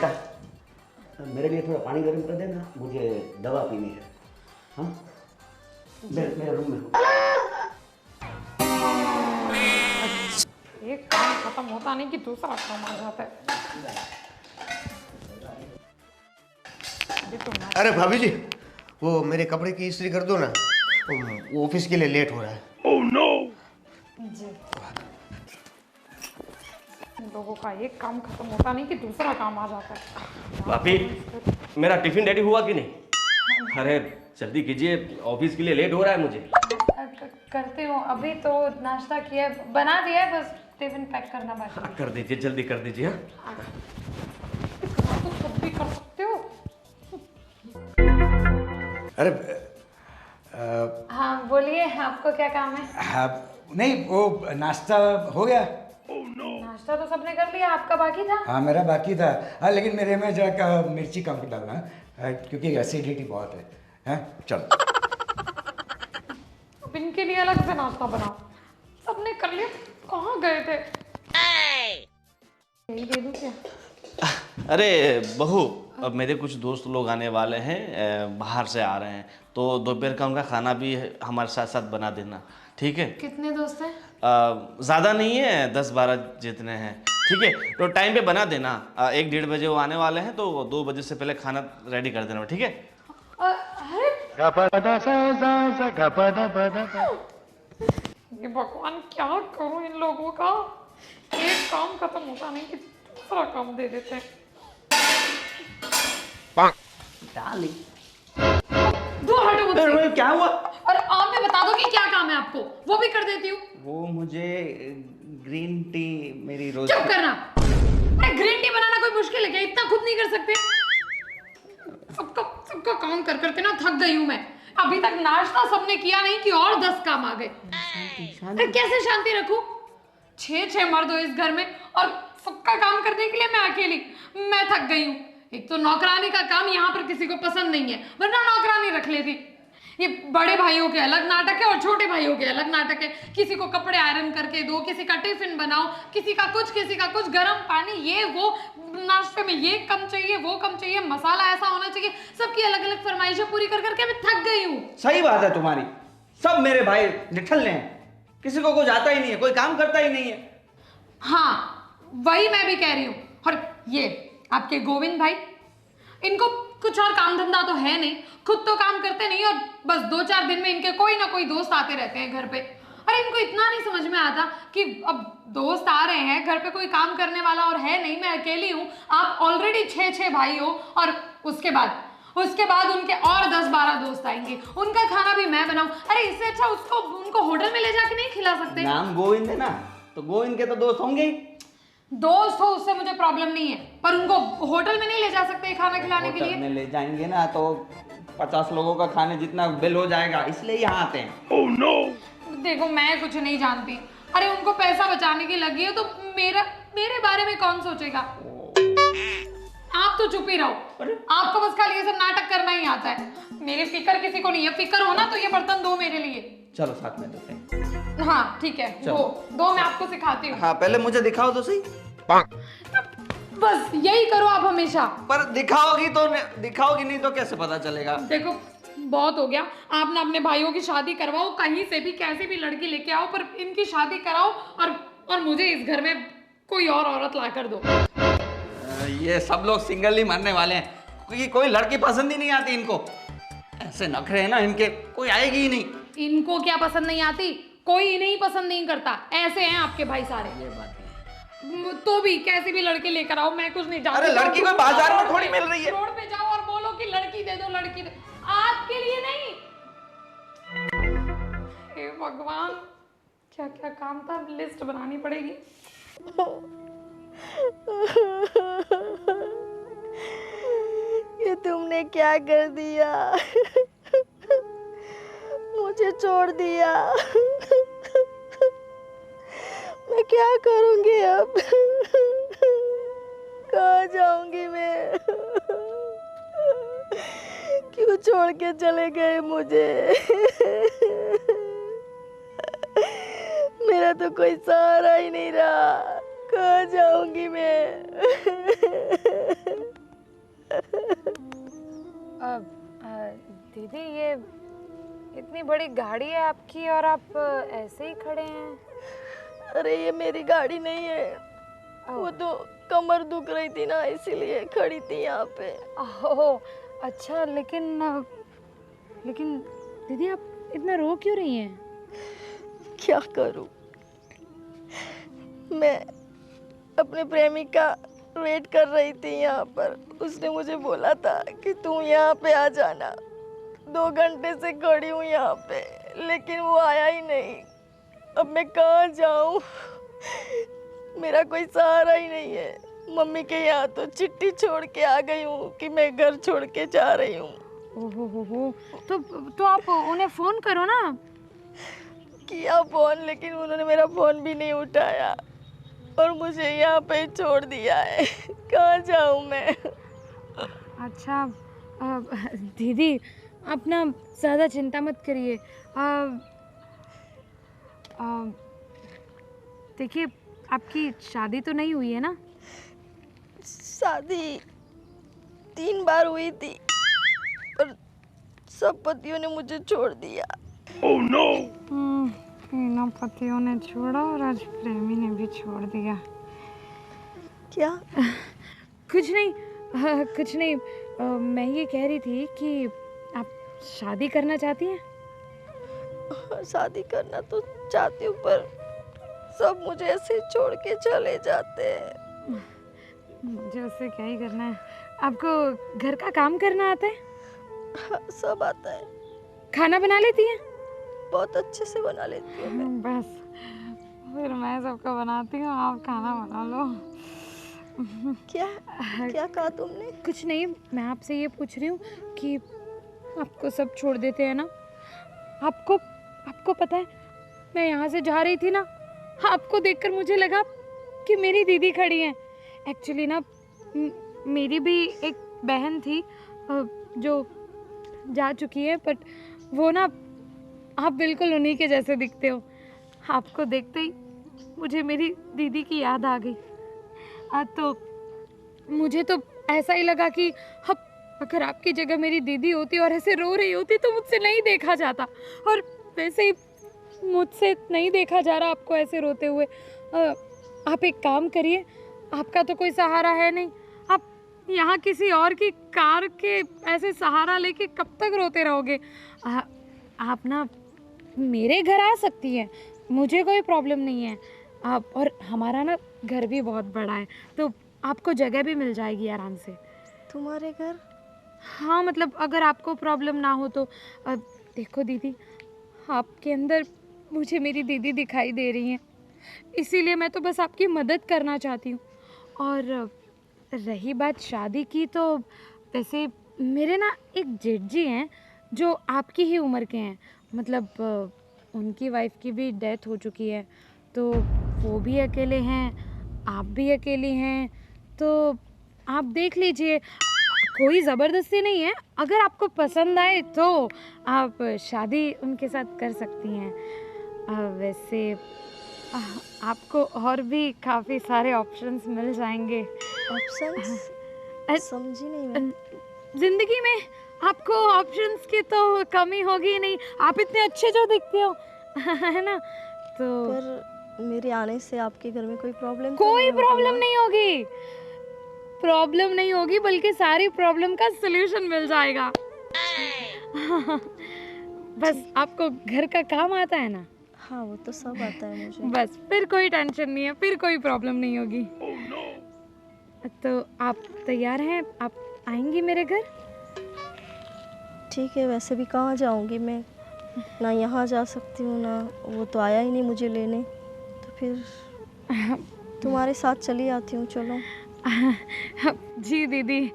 बेटा मेरे लिए थोड़ा पानी गर्म कर देना, मुझे दवा पीनी है। हाँ मेरे रूम में। एक काम खत्म होता नहीं कि दूसरा काम आ जाता है। अरे भाभी जी, वो मेरे कपड़े की इस्त्री कर दो ना, वो ऑफिस के लिए लेट हो रहा है। ओह नो जी, लोगों का एक काम खत्म होता नहीं कि दूसरा काम आ जाता है। भाभी मेरा टिफिन रेडी हुआ कि नहीं? अरे जल्दी कीजिए, ऑफिस के लिए लेट हो रहा है मुझे। करती हूँ, अभी तो नाश्ता किया बना दिया है, बस टिफिन पैक करना बाकी है। कर दीजिए, जल्दी कर दीजिए। तो खुद भी कर सकते हो। अरे हाँ बोलिए, आपको क्या काम है? हाँ नहीं, वो नाश्ता हो गया। नाश्ता तो सबने कर लिया, आपका बाकी था। हाँ मेरा बाकी था। हाँ लेकिन मेरे में जरा मिर्ची कम डालना, क्योंकि एसिडिटी बहुत है। हाँ चलो। अब इनके लिए अलग से नाश्ता बनाओ, सबने कर लिया। कहाँ गए थे? यही दे दूं क्या? अरे बहू, अब मेरे कुछ दोस्त लोग आने वाले हैं, बाहर से आ रहे हैं, तो दोपहर का उनका खाना भी हमारे साथ साथ बना देना, ठीक है? कितने दोस्त हैं? ज़्यादा नहीं है, 10-12 जितने हैं, ठीक है? तो टाइम पे बना देना। 1-1:30 बजे वो आने वाले हैं, तो 2 बजे से पहले खाना रेडी कर देना, ठीक है? ये भगवान क्या करूं इन लोगों का, एक काम खत्म होता नहीं कि दूसरा काम दे देते हैं। डार्लिंग दूर हटो मुझसे। क्या हुआ? और आप भी बता दो कि क्या काम है आपको, वो भी कर देती हूँ। वो मुझे ग्रीन टी मेरी रोज। चुप करना। अरे ग्रीन टी बनाना कोई मुश्किल है क्या? इतना खुद नहीं कर सकते? सबका काम कर करके ना थक गई हूँ मैं। अभी तक नाश्ता सबने किया नहीं कि और 10 काम आ गए। अरे कैसे शांति रखूं? 6 मर्द हो इस घर में और सबका काम करने के लिए मैं अकेली। मैं थक गई हूँ। एक तो नौकरानी का काम यहाँ पर किसी को पसंद नहीं है, वरना नौकरानी रख लेती। ये बड़े भाइयों के अलग नाटक है और छोटे भाइयों के अलग नाटक है। किसी को कपड़े आयरन करके दो, किसी का टिफिन बनाओ, किसी का कुछ गर्म पानी, ये वो, नाश्ते में ये कम चाहिए, वो कम चाहिए, मसाला ऐसा होना चाहिए। सबकी अलग अलग फरमाइशें पूरी कर करके मैं थक गई हूँ। सही बात है तुम्हारी, सब मेरे भाई निठल्ले हैं, किसी को कुछ आता ही नहीं है, कोई काम करता ही नहीं है। हाँ वही मैं भी कह रही हूँ। और ये आपके गोविंद भाई, इनको कुछ और काम धंधा तो है नहीं, खुद तो काम करते नहीं और बस 2-4 दिन में इनके कोई ना कोई दोस्त आते रहते हैं घर पे। अरे इनको इतना नहीं समझ में आता कि अब दोस्त आ रहे हैं, घर पे कोई काम करने वाला और है नहीं, मैं अकेली हूँ। आप ऑलरेडी 6 भाई हो और उसके बाद उनके और 10-12 दोस्त आएंगे, उनका खाना भी मैं बनाऊं। अरे इससे अच्छा उनको होटल में ले जाके नहीं खिला सकते? नाम गोविंद है ना, तो गोविंद के तो दोस्त होंगे ही। दोस्त हो उससे मुझे प्रॉब्लम नहीं है, पर उनको होटल में नहीं ले जा सकते खाना खिलाने के लिए? होटल में ले जाएंगे ना तो 50 लोगों का खाने जितना बिल हो जाएगा, इसलिए यहाँ आते हैं। Oh no. देखो मैं कुछ नहीं जानती। अरे उनको पैसा बचाने की लगी है तो मेरे बारे में कौन सोचेगा? आप तो चुप ही रहो। आपको बस खाली ये सब नाटक करना ही आता है। मेरी फिक्र किसी को नहीं है। फिक्र हो ना तो ये बर्तन दो मेरे लिए। चलो साथ में धोते हैं। हाँ ठीक है, दो मैं आपको सिखाती हूँ। हाँ पहले मुझे दिखाओ तो सही। बस यही करो आप हमेशा। पर दिखाओगी नहीं तो कैसे पता चलेगा? देखो बहुत हो गया, आप ना अपने भाइयों की शादी करवाओ, कहीं से भी कैसी भी लड़की लेके आओ, पर इनकी शादी कराओ और मुझे इस घर में कोई और औरत ला कर दो। ये सब लोग सिंगल ही मरने वाले हैं, क्योंकि कोई लड़की पसंद ही नहीं आती इनको। ऐसे नखरे हैं ना इनके, कोई आएगी ही नहीं। इनको क्या पसंद नहीं आती? कोई इन्हें पसंद नहीं करता। ऐसे हैं आपके भाई सारे। ये बात है। तो भी कैसे भी लड़के लेकर आओ, मैं कुछ नहीं जानती। अरे लड़की कोई बाजार में थोड़ी मिल रही है। रोड पे जाओ और बोलो कि लड़की दे दो, लड़की दे। आपके लिए नहीं। हे भगवान, क्या क्या काम था, लिस्ट बनानी पड़ेगी। ये तुमने क्या कर दिया? मुझे छोड़ दिया। मैं क्या करूंगी अब? कहाँ जाऊंगी मैं? क्यों छोड़ के चले गए मुझे? मेरा तो कोई सहारा ही नहीं रहा। कहाँ जाऊंगी मैं? इतनी बड़ी गाड़ी है आपकी और आप ऐसे ही खड़े हैं? अरे ये मेरी गाड़ी नहीं है, वो तो कमर दुख रही थी ना, इसीलिए खड़ी थी यहाँ पे। ओह अच्छा, लेकिन दीदी आप इतना रो क्यों रही हैं? क्या करूं, मैं अपने प्रेमी का वेट कर रही थी यहाँ पर। उसने मुझे बोला था कि तू यहाँ पे आ जाना। 2 घंटे से खड़ी हूँ यहाँ पे, लेकिन वो आया ही नहीं। अब मैं कहाँ जाऊँ? मेरा कोई सहारा ही नहीं है। मम्मी के यहाँ तो चिट्ठी छोड़ के आ गई हूँ कि मैं घर छोड़ के जा रही हूँ। ओहो, तो आप उन्हें फोन करो ना। किया फोन, लेकिन उन्होंने मेरा फोन भी नहीं उठाया और मुझे यहाँ पे छोड़ दिया है। कहाँ जाऊँ मैं? अच्छा दीदी आप ना ज़्यादा चिंता मत करिए। देखिए आपकी शादी तो नहीं हुई है ना? शादी 3 बार हुई थी, पर सब पतियों ने मुझे छोड़ दिया। Oh no! तीनों पतियों ने छोड़ा और आज प्रेमी ने भी छोड़ दिया। क्या? कुछ नहीं, मैं ये कह रही थी कि आप शादी करना चाहती हैं? शादी करना तो चाहती हूँ, पर सब मुझे ऐसे छोड़ के चले जाते हैं। मुझे उससे क्या ही करना है। आपको घर का काम करना आता है? हाँ, सब आता है। खाना बना लेती हैं? बहुत अच्छे से बना लेती हूँ मैं। बस फिर मैं सबका बनाती हूँ, आप खाना बना लो। क्या क्या कहा तुमने? कुछ नहीं, मैं आपसे ये पूछ रही हूँ कि आपको सब छोड़ देते हैं ना? आपको पता है मैं यहाँ से जा रही थी ना, आपको देखकर मुझे लगा कि मेरी दीदी खड़ी हैं। एक्चुअली ना मेरी भी एक बहन थी जो जा चुकी है, बट वो ना आप बिल्कुल उन्हीं के जैसे दिखते हो। आपको देखते ही मुझे मेरी दीदी की याद आ गई। तो मुझे तो ऐसा ही लगा कि अगर आपकी जगह मेरी दीदी होती और ऐसे रो रही होती तो मुझसे नहीं देखा जाता, और वैसे ही मुझसे नहीं देखा जा रहा आपको ऐसे रोते हुए। आप एक काम करिए, आपका तो कोई सहारा है नहीं, आप यहाँ किसी और की कार के ऐसे सहारा लेके कब तक रोते रहोगे? आप ना मेरे घर आ सकती हैं, मुझे कोई प्रॉब्लम नहीं है। और हमारा ना घर भी बहुत बड़ा है, तो आपको जगह भी मिल जाएगी आराम से। तुम्हारे घर? हाँ, मतलब अगर आपको प्रॉब्लम ना हो तो। देखो दीदी, आपके अंदर मुझे मेरी दीदी दिखाई दे रही हैं, इसीलिए मैं तो बस आपकी मदद करना चाहती हूँ। और रही बात शादी की, तो वैसे मेरे ना एक जेठ जी हैं जो आपकी ही उम्र के हैं। मतलब उनकी वाइफ की भी डेथ हो चुकी है, तो वो भी अकेले हैं, आप भी अकेली हैं। तो आप देख लीजिए, कोई ज़बरदस्ती नहीं है, अगर आपको पसंद आए तो आप शादी उनके साथ कर सकती हैं। वैसे आपको और भी काफ़ी सारे ऑप्शंस मिल जाएंगे। ऑप्शंस? समझी नहीं मैं। ज़िंदगी में आपको ऑप्शंस की तो कमी होगी नहीं, आप इतने अच्छे जो दिखते हो है ना? तो पर मेरे आने से आपके घर में कोई प्रॉब्लम? कोई प्रॉब्लम नहीं होगी, प्रॉब्लम नहीं होगी, बल्कि सारी प्रॉब्लम का सलूशन मिल जाएगा। बस आपको घर का काम आता है ना? हाँ, वो तो सब आता है मुझे। बस फिर कोई टेंशन नहीं है, फिर कोई प्रॉब्लम नहीं होगी। तो आप तैयार हैं? आप आएंगी मेरे घर? ठीक है, वैसे भी कहाँ जाऊँगी मैं? ना यहाँ जा सकती हूँ, ना वो तो आया ही नहीं मुझे लेने, तो फिर तुम्हारे साथ चली आती हूँ। चलो। जी दीदी,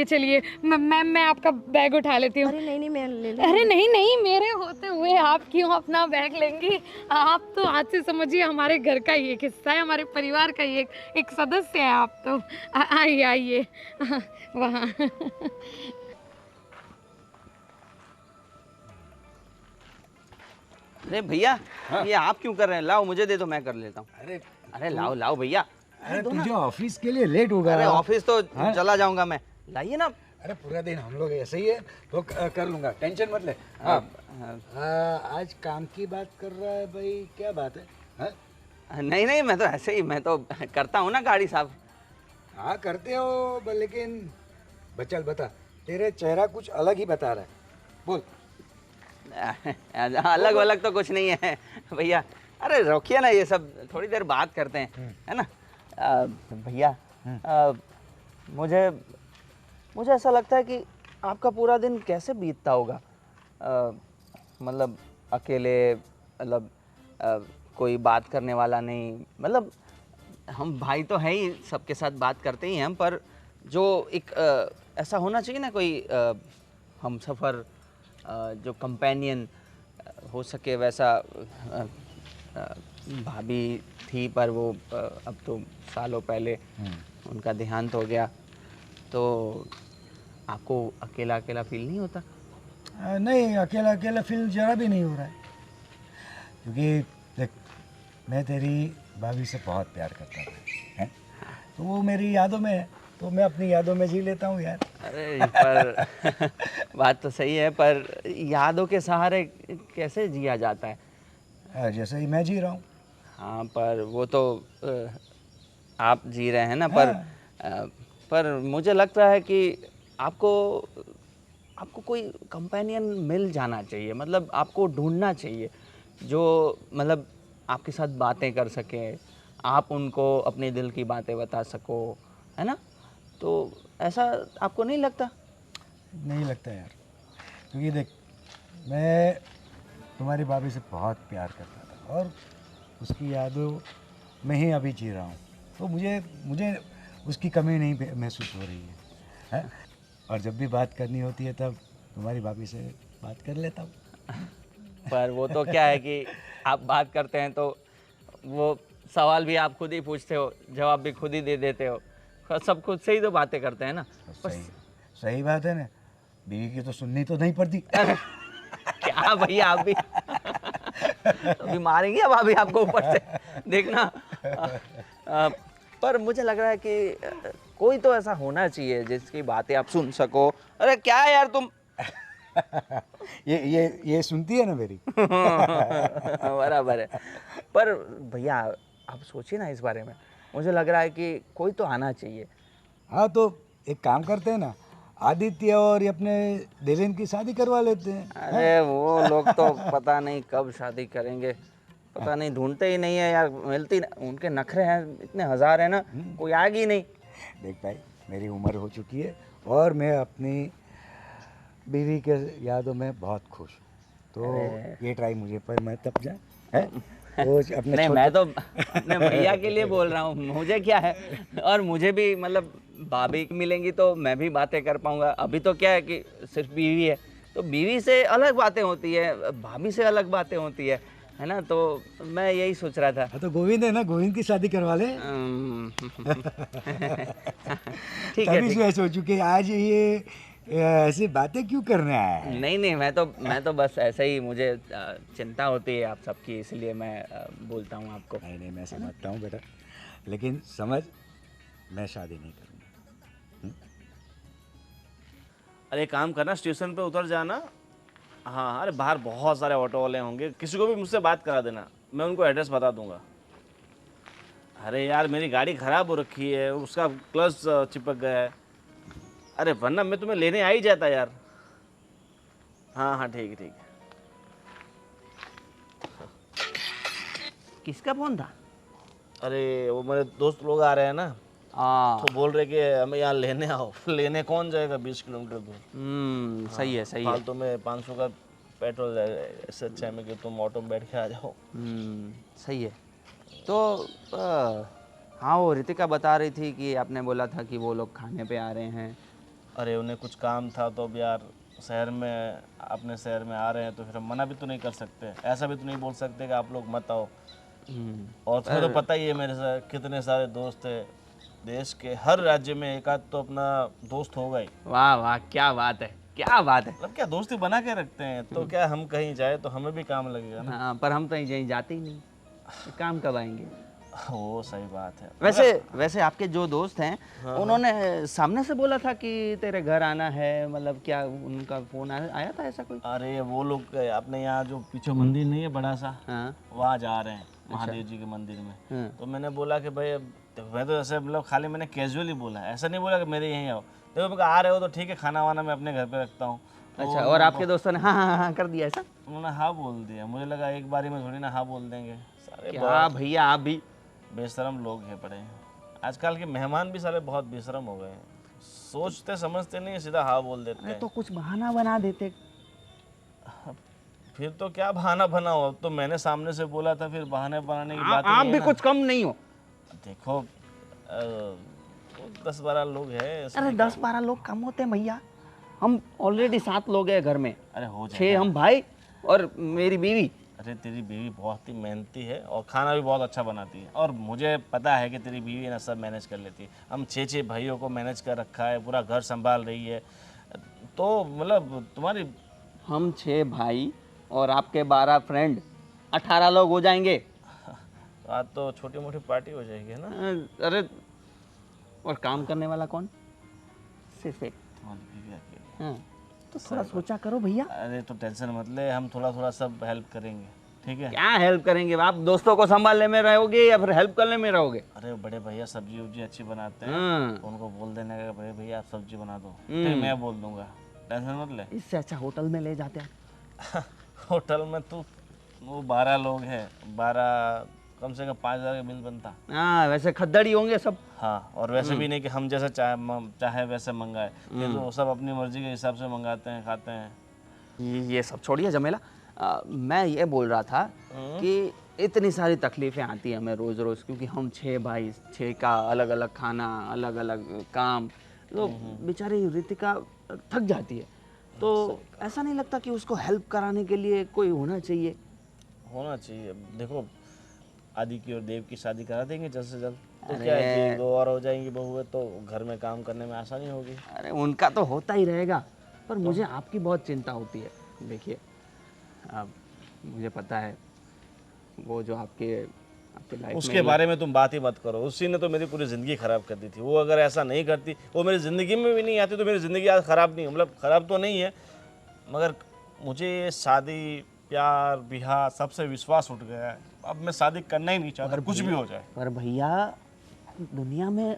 चलिए मैं आपका बैग उठा लेती हूँ। अरे नहीं, मैं ले लूँ। अरे नहीं, मेरे होते हुए आप क्यों अपना बैग लेंगी? आप तो आज से समझिए हमारे घर का ही एक हिस्सा है, हमारे परिवार का ही एक सदस्य है आप तो। आइए वहाँ। अरे भैया, ये आप क्यों कर रहे हैं? लाओ मुझे दे दो, मैं कर लेता हूँ। अरे लाओ भैया। अरे तुझे ऑफिस के लिए लेट हो गया। अरे ऑफिस तो चला जाऊंगा मैं, लाइए ना। अरे पूरा दिन हम लोग ऐसे ही है तो कर लूँगा, टेंशन मत ले। हाँ, आज काम की बात कर रहा है भाई, क्या बात है? हाँ नहीं नहीं, मैं तो ऐसे ही, मैं तो करता हूँ ना गाड़ी साहब। हाँ करते हो, लेकिन बचल बता, तेरे चेहरा कुछ अलग ही बता रहा है, बोल। अलग अलग तो कुछ नहीं है भैया। अरे रोकिए ना, ये सब थोड़ी देर बात करते हैं, है ना। भैया मुझे ऐसा लगता है कि आपका पूरा दिन कैसे बीतता होगा। मतलब अकेले, मतलब कोई बात करने वाला नहीं। मतलब हम भाई तो हैं ही, सबके साथ बात करते ही हैं हम, पर जो एक ऐसा होना चाहिए ना कोई हम सफ़र, जो कंपेनियन हो सके वैसा। भाभी थी पर वो अब तो सालों पहले उनका देहांत हो गया। तो आपको अकेला अकेला फील नहीं होता? नहीं, अकेला अकेला फील जरा भी नहीं हो रहा है, क्योंकि देख मैं तेरी भाभी से बहुत प्यार करता था, हैं? तो वो मेरी यादों में है, तो मैं अपनी यादों में जी लेता हूँ यार। अरे पर बात तो सही है, पर यादों के सहारे कैसे जिया जाता है? जैसे ही मैं जी रहा हूँ। हाँ, पर वो तो आप जी रहे हैं ना, पर मुझे लगता है कि आपको कोई कंपेनियन मिल जाना चाहिए। मतलब आपको ढूंढना चाहिए जो मतलब आपके साथ बातें कर सके, आप उनको अपने दिल की बातें बता सको, है ना। तो ऐसा आपको नहीं लगता? नहीं लगता यार, क्योंकि देख मैं तुम्हारी भाभी से बहुत प्यार करता था और उसकी यादों में ही अभी जी रहा हूँ, तो मुझे उसकी कमी नहीं महसूस हो रही है? और जब भी बात करनी होती है तब तुम्हारी भाभी से बात कर लेता हूँ। पर वो तो क्या है कि आप बात करते हैं तो वो सवाल भी आप खुद ही पूछते हो, जवाब भी खुद ही दे देते हो, सब खुद से ही तो बातें करते हैं ना। सही बात है ना, बीवी की तो सुननी तो नहीं पड़ती। क्या भैया आप भी अभी मारेंगे अब अभी आपको ऊपर से, देखना। पर मुझे लग रहा है कि कोई तो ऐसा होना चाहिए जिसकी बातें आप सुन सको। अरे क्या है यार तुम ये सुनती है ना मेरी। बराबर है। पर भैया आप सोचिए ना इस बारे में, मुझे लग रहा है कि कोई तो आना चाहिए। हाँ तो एक काम करते हैं ना, आदित्य और ये अपने देवेंद्र की शादी करवा लेते हैं। अरे वो लोग तो पता नहीं कब शादी करेंगे, पता नहीं, ढूंढते ही नहीं है यार, मिलती उनके नखरे हैं इतने हजार है ना, कोई आएगी ही नहीं। देख भाई, मेरी उम्र हो चुकी है और मैं अपनी बीवी के यादों में बहुत खुश हूँ, तो ये ट्राई मुझे पर मैं तब जाए है तो अपने नहीं, मैं तो अपने भैया के लिए बोल रहा हूँ, मुझे क्या है। और मुझे भी मतलब भाभी मिलेंगी तो मैं भी बातें कर पाऊंगा। अभी तो क्या है कि सिर्फ बीवी है, तो बीवी से अलग बातें होती है, भाभी से अलग बातें होती है ना। तो मैं यही सोच रहा था। तो गोविंद है ना, गोविंद की शादी करवा ले। ठीक है, तभी सोचू कि आज ये ऐसी बातें क्यों करना है। नहीं, मैं तो बस ऐसे ही, मुझे चिंता होती है आप सबकी, इसलिए मैं बोलता हूँ आपको। नहीं, मैं समझता हूँ बेटा, लेकिन समझ, मैं शादी नहीं करूँगा। अरे काम करना, स्टेशन पे उतर जाना। हाँ, अरे बाहर बहुत सारे ऑटो वाले होंगे, किसी को भी मुझसे बात करा देना, मैं उनको एड्रेस बता दूंगा। अरे यार मेरी गाड़ी ख़राब हो रखी है, उसका क्लच चिपक गया है। अरे वरना मैं तुम्हें लेने आ ही जाता यार। हाँ ठीक है। किसका फोन था? अरे वो मेरे दोस्त लोग आ रहे हैं ना, तो बोल रहे कि हमें यहाँ लेने आओ। लेने कौन जाएगा 20 किलोमीटर दूर। सही है, सही है। फालतू में 500 का पेट्रोल जाएगा, इससे अच्छा है कि तुम ऑटो में बैठ के आ जाओ। सही है। तो हाँ, वो रितिका बता रही थी कि आपने बोला था कि वो लोग खाने पे आ रहे हैं। अरे उन्हें कुछ काम था, तो अब यार शहर में, अपने शहर में आ रहे हैं, तो फिर हम मना भी तो नहीं कर सकते, ऐसा भी तो नहीं बोल सकते कि आप लोग मत आओ। और तुम्हें तो पता ही है मेरे साथ कितने सारे दोस्त हैं, देश के हर राज्य में एक आध तो अपना दोस्त होगा ही। वाह वाह, क्या बात है, क्या बात है। मतलब क्या दोस्ती बना के रखते हैं, तो क्या हम कहीं जाए तो हमें भी काम लगेगा ना। हाँ, पर हम तो कहीं जाते ही नहीं, काम कब आएंगे। वो सही बात है। वैसे आपके जो दोस्त हैं उन्होंने सामने से बोला था कि तेरे घर आना है, मतलब क्या उनका फोन आया था ऐसा कोई? अरे वो लोग अपने यहाँ जो पीछे मंदिर नहीं है बड़ा सा, हाँ। वहाँ जा रहे हैं महादेव जी के मंदिर में। तो मैंने बोला कि भाई मैं तो ऐसे मतलब खाली मैंने कैजुअली बोला है, ऐसा नहीं बोला कि मेरे यहीं आओ। देखो मैं आ रहे हो तो ठीक है, खाना वाना मैं अपने घर पे रखता हूँ। अच्छा, और आपके दोस्तों ने हाँ कर दिया ऐसा? उन्होंने हाँ बोल दिया। मुझे लगा एक बारी में थोड़ी ना हाँ बोल देंगे। सारे क्या भैया आप भी बेशरम लोग हैं पड़े। आजकल के मेहमान भी सारे बहुत बेशरम हो गए हैं, सोचते समझते नहीं, सीधा हाँ बोल देते हैं। तो कुछ बहाना बना देते। फिर तो क्या बहाना बनाओ, अब तो मैंने सामने से बोला था, फिर बहाने बनाने की बात आप भी कुछ कम नहीं हो। देखो 10-12 लोग हैं। अरे 10-12 लोग कम होते हैं भैया, हम ऑलरेडी 7 लोग हैं घर में। अरे हो जाए। 6 हम भाई और मेरी बीवी। अरे तेरी बीवी बहुत ही मेहनती है और खाना भी बहुत अच्छा बनाती है, और मुझे पता है कि तेरी बीवी ना सब मैनेज कर लेती है। हम 6 भाइयों को मैनेज कर रखा है, पूरा घर संभाल रही है। तो मतलब तुम्हारी हम 6 भाई और आपके 12 फ्रेंड, 18 लोग हो जाएंगे। आज तो छोटी मोटी पार्टी हो जाएगी है ना। अरे और काम करने वाला कौन? सिर्फ एक। तुम्हारी बीवी अकेली। हाँ, तो थोड़ा सोचा करो भैया। अरे तो टेंशन मत ले, हम थोड़ा सब हेल्प करेंगे, ठीक है। क्या हेल्प करेंगे? आप दोस्तों को संभालने में रहोगे या फिर हेल्प करने में रहोगे? अरे बड़े भैया सब्जी उब्जी अच्छी बनाते हैं, हाँ। तो उनको बोल देने का बड़े भैया आप सब्जी बना दो, फिर मैं बोल दूंगा, टेंशन मत ले। इससे अच्छा होटल में ले जाते हैं। होटल में तो वो 12 लोग हैं, 12 कम से कम 5,000 का बिल बनता। हाँ, वैसे खद्दड़ ही होंगे सब। हाँ, और वैसे भी नहीं कि हम जैसा चाहे वैसे मंगाए, ये तो सब अपनी मर्जी के हिसाब से मंगाते हैं, खाते हैं। ये सब छोड़िए झमेला। मैं ये बोल रहा था कि इतनी सारी तकलीफ़ें आती हैं हमें रोज़ रोज़, क्योंकि हम 6 भाई, 6 का अलग अलग खाना, अलग अलग काम, तो बेचारी रितिका थक जाती है। तो ऐसा नहीं लगता कि उसको हेल्प कराने के लिए कोई होना चाहिए? होना चाहिए। देखो आदि की और देव की शादी करा देंगे जल्द से जल्द, तो क्या है कि 2 और हो जाएंगी बहुएं, तो घर में काम करने में आसानी होगी। अरे उनका तो होता ही रहेगा, पर मुझे आपकी बहुत चिंता होती है। देखिए अब मुझे पता है वो जो आपके लाइफ उसके बारे में तुम बात ही मत करो, उसी ने तो मेरी पूरी ज़िंदगी ख़राब कर दी थी। वो अगर ऐसा नहीं करती, वो मेरी ज़िंदगी में भी नहीं आती, तो मेरी ज़िंदगी आज ख़राब नहीं, मतलब ख़राब तो नहीं है, मगर मुझे ये शादी प्यार बिहार सबसे विश्वास उठ गया है। अब मैं शादी करना ही नहीं चाहता, कुछ भी हो जाए। पर भैया दुनिया में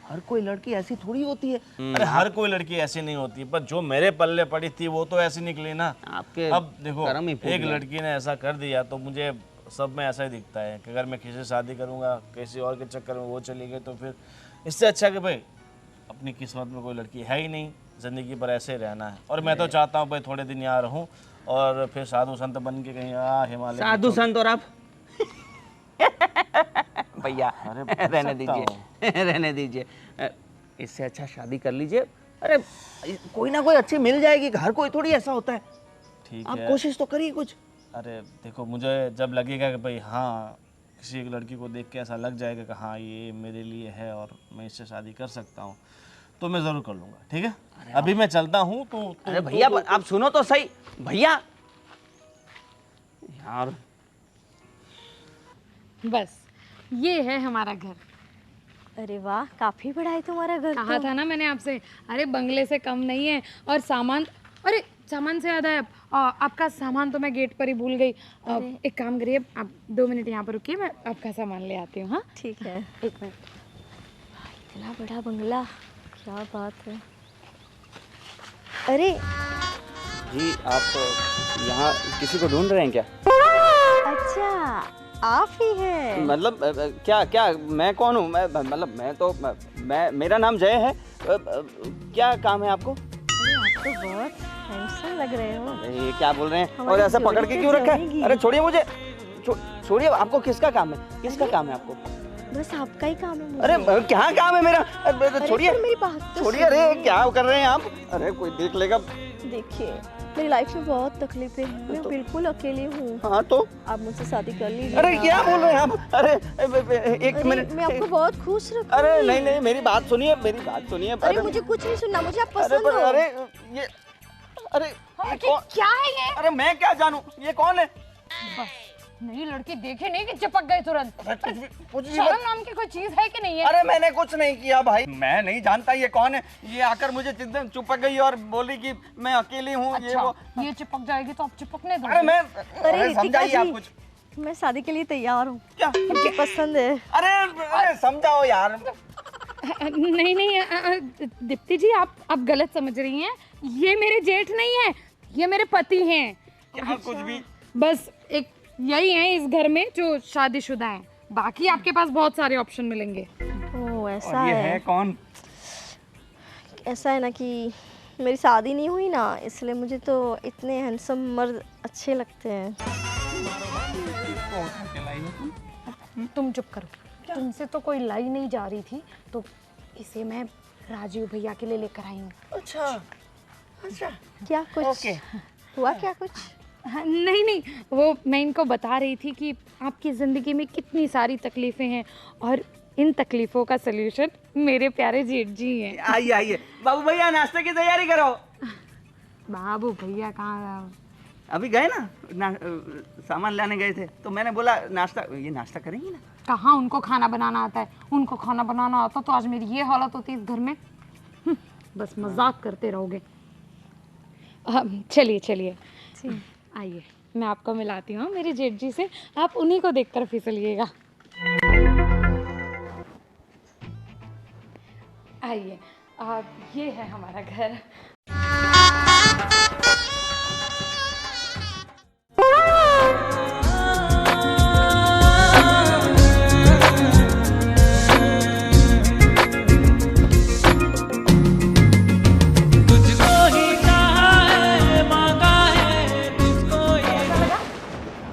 हर कोई लड़की ऐसी थोड़ी होती है। अरे हर कोई लड़की ऐसी नहीं होती, पर जो मेरे पल्ले पड़ी थी वो तो ऐसी निकली ना। आपके अब देखो कर्म ही फूट एक गए। लड़की ने ऐसा कर दिया, तो मुझे सब में ऐसा ही दिखता है कि अगर मैं किसी से शादी करूंगा, किसी और के चक्कर में वो चली गई, तो फिर इससे अच्छा कि भाई अपनी किस्मत में कोई लड़की है ही नहीं, ज़िंदगी पर ऐसे ही रहना है। और मैं तो चाहता हूँ भाई थोड़े दिन यहाँ रहूँ और फिर साधु संत बन के कहीं हिमालय। साधु संत और आप भैया रहने दीजिए, रहने दीजिए। इससे अच्छा शादी कर लीजिए। अरे कोई ना कोई अच्छी मिल जाएगी, हर कोई थोड़ी ऐसा होता है। ठीक आप है। कोशिश तो करिए कुछ। अरे देखो मुझे जब लगेगा कि भाई हाँ किसी एक लड़की को देख के ऐसा लग जाएगा कि हाँ ये मेरे लिए है और मैं इससे शादी कर सकता हूँ, तो मैं ज़रूर कर लूँगा, ठीक है। अभी मैं चलता हूँ तो अरे भैया आप सुनो तो सही भैया। यार बस ये है हमारा घर। अरे वाह, काफी बड़ा है तुम्हारा घर। कहा था ना मैंने आपसे, अरे बंगले से कम नहीं है। और सामान, अरे सामान से याद आया, आपका सामान तो मैं गेट पर ही भूल गई। एक काम करिए, आप 2 मिनट यहाँ पर रुकिए, मैं आपका सामान ले आती हूँ। हाँ ठीक है। 1 मिनट। इतना बड़ा बंगला, क्या बात है। अरे जी आप यहाँ किसी को ढूंढ रहे हैं क्या? अच्छा आप ही है। मतलब क्या क्या मैं कौन हूँ? मैं मेरा नाम जय है। क्या काम है आपको? अरे आप तो बहुत हैंडसम लग रहे हो। अरे ये क्या बोल रहे हैं? और हमारी ऐसा पकड़ जोड़ी के तो क्यों रखा है? जमेगी। अरे छोड़िए मुझे, छोड़िए। आपको किसका काम है? किसका काम है आपको? बस आपका ही काम है मुझे। अरे क्या काम है मेरा? अरे छोड़िए पर मेरी बात तो छोड़िए। अरे क्या कर रहे हैं आप? अरे कोई देख लेगा। देखिए मेरी लाइफ में बहुत तकलीफें हैं, मैं बिल्कुल अकेली हूँ। हाँ तो आप मुझसे शादी कर लीजिए। अरे ना। क्या बोल रहे हैं आप? अरे एक अरे, मिनट। मैं आपको बहुत खुश रखूंगी। अरे नहीं नहीं, मेरी बात सुनिए, मेरी बात सुनिए। अरे मुझे कुछ नहीं सुनना, मुझे आप अरे पसंद हो। अरे ये अरे ये कौन? क्या है ये? अरे मैं क्या जानूं, ये कौन है? बस नई लड़की देखे नहीं कि चिपक गए तुरंत। कुछ भी शर्म नाम की कोई चीज है कि नहीं है? अरे मैंने कुछ नहीं किया भाई, मैं नहीं जानता ये कौन है। ये आकर मुझे चिपक गई और बोली कि मैं अकेली हूँ। ये अच्छा, वो। ये चिपक जाएगी तो आप चिपकने दो। अरे मैं रितिका समझाइए आप जी, कुछ। मैं शादी के लिए तैयार हूँ। क्या? मुझे पसंद है। अरे समझाओ यार। नहीं नहीं दीप्ति जी, आप गलत समझ रही हैं। ये मेरे जेठ नहीं है, ये मेरे पति हैं। क्या कुछ भी? बस एक यही है इस घर में जो शादीशुदा हैं। बाकी आपके पास बहुत सारे ऑप्शन मिलेंगे। ओह ऐसा और ये है। है कौन? ऐसा है ना कि मेरी शादी नहीं हुई ना, इसलिए मुझे तो इतने हैंडसम मर्द अच्छे लगते हैं। तुम चुप करो। तुमसे तो कोई लाई नहीं जा रही थी, तो इसे मैं राजीव भैया के लिए लेकर आई हूँ। अच्छा अच्छा। क्या कुछ ओके। हुआ? क्या कुछ? हाँ, नहीं, वो मैं इनको बता रही थी कि आपकी ज़िंदगी में कितनी सारी तकलीफ़ें हैं और इन तकलीफ़ों का सलूशन मेरे प्यारे जेठ जी हैं। आइए आइए बाबू भैया, नाश्ते की तैयारी करो। बाबू भैया कहाँ? अभी गए ना, सामान लाने गए थे, तो मैंने बोला नाश्ता, ये नाश्ता करेंगी ना? कहाँ उनको खाना बनाना आता है? उनको खाना बनाना आता तो आज मेरी ये हालत होती इस घर में। बस मजाक करते रहोगे। चलिए आइए, मैं आपको मिलाती हूँ मेरे जेठ जी से। आप उन्हीं को देखकर फिसलिएगा। आइए, ये है हमारा घर।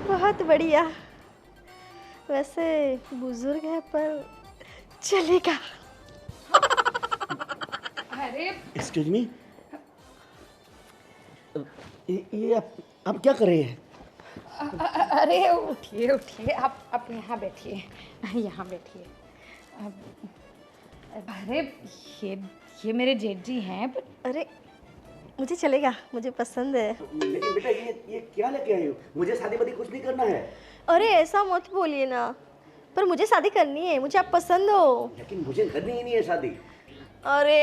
बहुत बढ़िया। वैसे बुजुर्ग है पर चलेगा। अरे एक्सक्यूज मी, ये आप क्या कर रहे हैं? अरे उठिए, आप यहाँ बैठिए, यहाँ बैठिए। अरे ये मेरे जेठ जी हैं। पर अरे मुझे चलेगा, मुझे पसंद है। लेकिन बेटा ये क्या लेके आई हो? मुझे शादी वादी कुछ नहीं करना है। अरे ऐसा मत बोलिए ना, पर मुझे शादी करनी है। मुझे आप पसंद हो। लेकिन मुझे करनी ही नहीं है शादी। अरे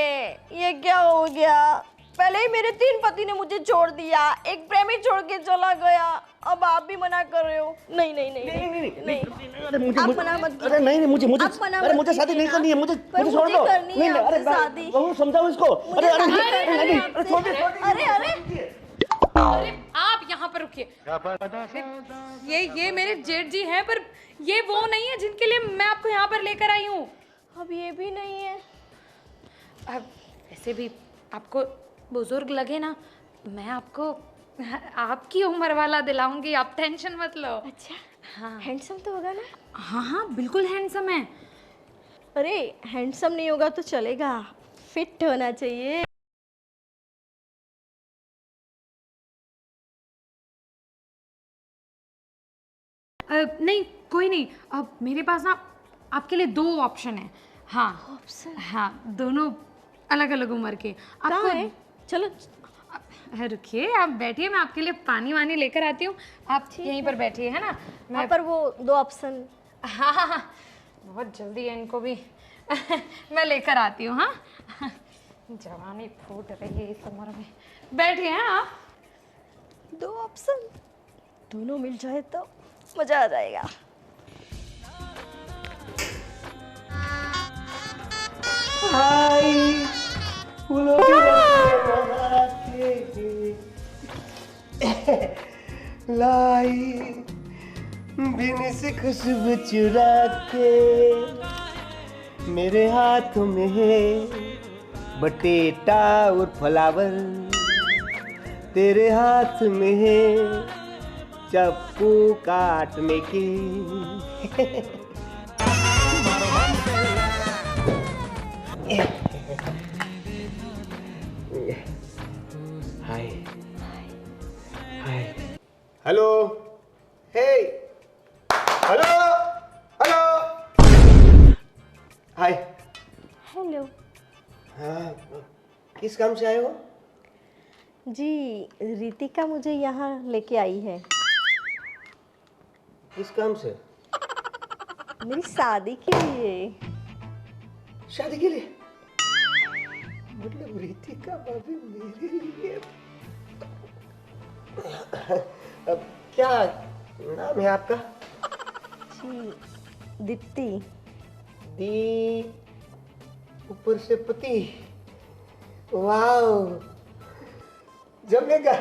ये क्या हो गया? पहले ही मेरे 3 पति ने मुझे छोड़ दिया, एक प्रेमी छोड़ के चला गया, अब आप भी मना कर रहे हो। नहीं नहीं नहीं नहीं, आप मना मत कीजिए। अरे नहीं मुझे आप मना अरे मत मुझे शादी कीजिए नहीं ना। करनी है। मुझे पर छोड़ मुझे दो। करनी है नहीं, आपसे शादी। बहू समझाओ इसको। मुझे अरे शादी करनी है छोड़ आपसे। दे। अरे आप यहाँ पर रुकिए। ये मेरे जेठ जी हैं, पर ये वो नहीं है जिनके लिए मैं आपको यहाँ पर लेकर आई हूँ। अब ये भी नहीं है। अब वैसे भी आपको बुजुर्ग लगे ना, मैं आपको आपकी उम्र वाला दिलाऊंगी, आप टेंशन मत लो। अच्छा, हाँ हैंडसम तो होगा ना? हाँ बिल्कुल हैंडसम है। अरे हैंडसम नहीं होगा तो चलेगा, फिट होना चाहिए। नहीं कोई नहीं, अब मेरे पास ना आपके लिए 2 ऑप्शन है। हाँ ऑप्शन? हाँ, दोनों अलग अलग उम्र के। कहाँ है? चलो। रुकिए, आप बैठिए, मैं आपके लिए पानी वानी लेकर आती हूँ। आप यहीं पर बैठिए, है ना? हाँ, पर वो 2 ऑप्शन। हाँ, बहुत जल्दी है इनको भी। मैं लेकर आती हूँ। हाँ, जवानी फूट रही है इस उम्र में। बैठिए हैं आप। 2 ऑप्शन दोनों मिल जाए तो मजा आ जाएगा। हाय फूलों के लाई बिन से खुशबू चुरा के मेरे हाथ में है बटेटा और फ्लावर, तेरे हाथ में है चप्पू काटने के। हाय हाय हेलो हे हेलो हेलो हाय। हेलो हाँ, किस काम से आए हो? जी, रितिका मुझे यहाँ लेके आई है। किस काम से? मेरी शादी के लिए। शादी के लिए? मतलब रितिका भाभी मेरे लिए? अब क्या नाम है आपका? जी, दीप्ति। दी ऊपर से पति। वाओ, जमेगा।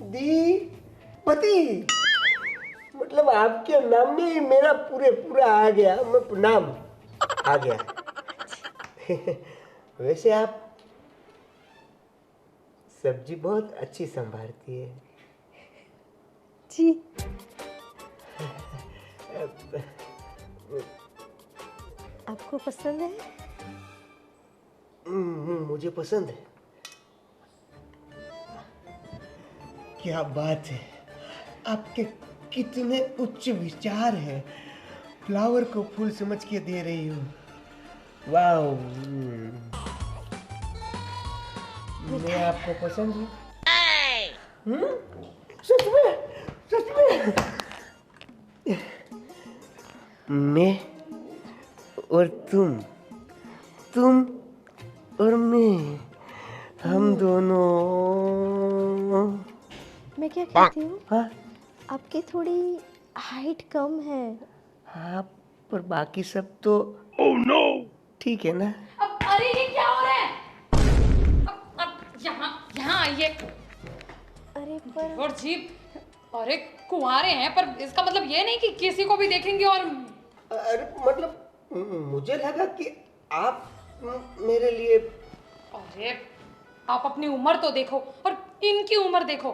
दी पति, मतलब आपके नाम में ही मेरा पूरा आ गया, मैं नाम आ गया। वैसे आप सब्जी बहुत अच्छी संभालती है। जी। आपको पसंद है? मुझे पसंद है। क्या बात है, आपके कितने उच्च विचार हैं। फ्लावर को फूल समझ के दे रही हो। वाओ, मैं आपको पसंद हूँ। सच में, सच में। मैं और तुम और मैं, हम दोनों। मैं क्या कहती हूँ, हाँ आपकी थोड़ी हाइट कम है। हाँ, पर बाकी सब तो ठीक है ना? अब अरे ये क्या हो रहा है? अब यहाँ आइए। अरे पर और जीप, अरे कुंवारे हैं, पर इसका मतलब ये नहीं कि किसी को भी देखेंगे और अरे मतलब मुझे लगा कि आप मेरे लिए। अरे आप अपनी उम्र तो देखो और इनकी उम्र देखो।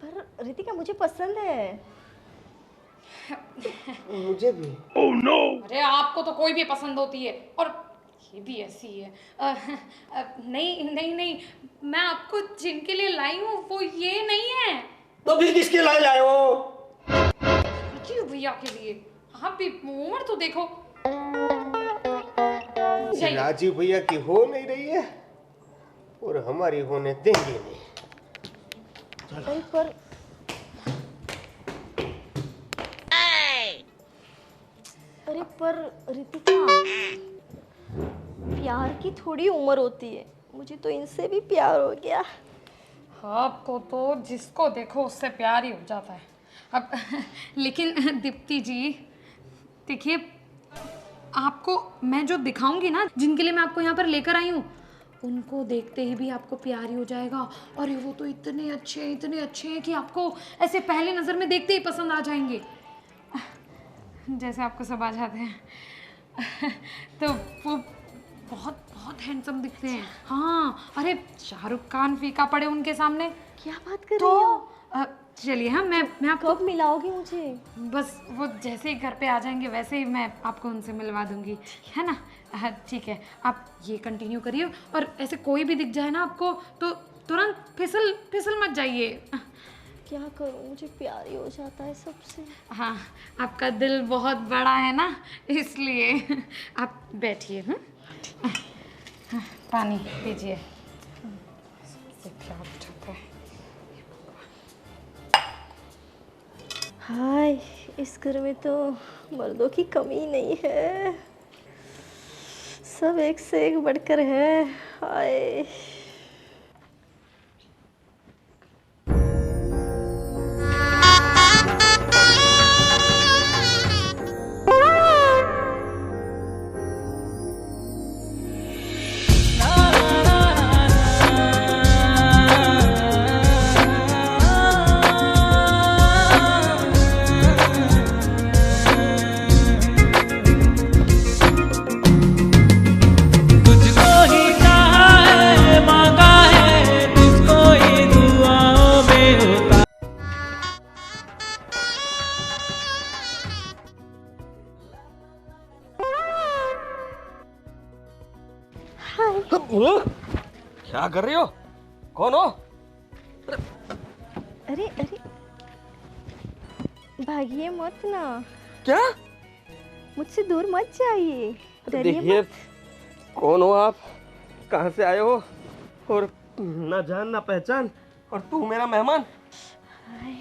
पर रितिका मुझे पसंद है। मुझे भी। अरे आपको तो कोई भी पसंद होती है, और ये भी ऐसी है। नहीं नहीं नहीं, मैं आपको जिनके लिए लाई हूँ वो ये नहीं है। तो फिर किसके लिए लाए हो? क्यों भैया के लिए? आप भी उम्र तो देखो। राजीव भैया की हो नहीं रही है और हमारी होने देंगे नहीं। अरे पर अरे पर रितिका, प्यार की थोड़ी उम्र होती है। मुझे तो इनसे भी प्यार हो गया। आपको तो जिसको देखो उससे प्यार ही हो जाता है। अब लेकिन दीप्ति जी देखिए, आपको मैं जो दिखाऊंगी ना, जिनके लिए मैं आपको यहाँ पर लेकर आई हूँ, उनको देखते ही भी आपको प्यार ही हो जाएगा। और वो तो इतने अच्छे हैं कि आपको ऐसे पहले नज़र में देखते ही पसंद आ जाएंगे, जैसे आपको सब आ जाते हैं। तो वो बहुत बहुत हैंडसम दिखते हैं। हाँ, अरे शाहरुख खान फीका पड़े उनके सामने। क्या बात कर तो रही हो? चलिए, हाँ मैं आपको कब मिलाओगी मुझे? बस वो जैसे ही घर पे आ जाएंगे वैसे ही मैं आपको उनसे मिलवा दूंगी, है ना? हाँ ठीक है, आप ये कंटिन्यू करिए, और ऐसे कोई भी दिख जाए ना आपको तो तुरंत फिसल मत जाइए। क्या करूं, मुझे प्यार ही हो जाता है सबसे। हाँ, आपका दिल बहुत बड़ा है ना, इसलिए। आप बैठिए। पानी पीजिए। सबसे प्यार हो जाता है। हाय, इस घर में तो मर्दों की कमी नहीं है, सब एक से एक बढ़कर है। हाय। क्या कर रही हो? कौन हो? अरे अरे, भागिए मत ना, क्या? मुझसे दूर मत जाइए, डरिए देखिए, मत। कौन हो आप? कहाँ से आए हो? और ना जान ना पहचान, और तू मेरा मेहमान। हाय,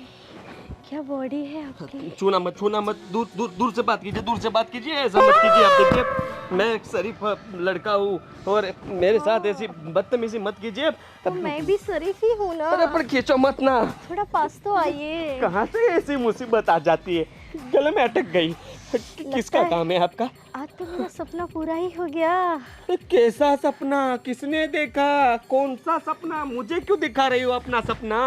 क्या बॉडी है आपकी। छूना मत, दूर दूर दूर से बात कीजिए, दूर से बात कीजिए, ऐसा मत कीजिए। आप देखिए मैं एक शरीफ लड़का हूँ और मेरे साथ ऐसी बदतमीजी मत कीजिए। तो मैं भी शरीफ ही हूँ ना। अरे पर खींचो मत ना। थोड़ा पास तो आइए। कहाँ से ऐसी मुसीबत आ जाती है, गले में अटक गई। किसका काम है आपका? आज तो मेरा सपना पूरा ही हो गया। कैसा सपना? किसने देखा? कौन सा सपना? मुझे क्यों दिखा रही हो अपना सपना?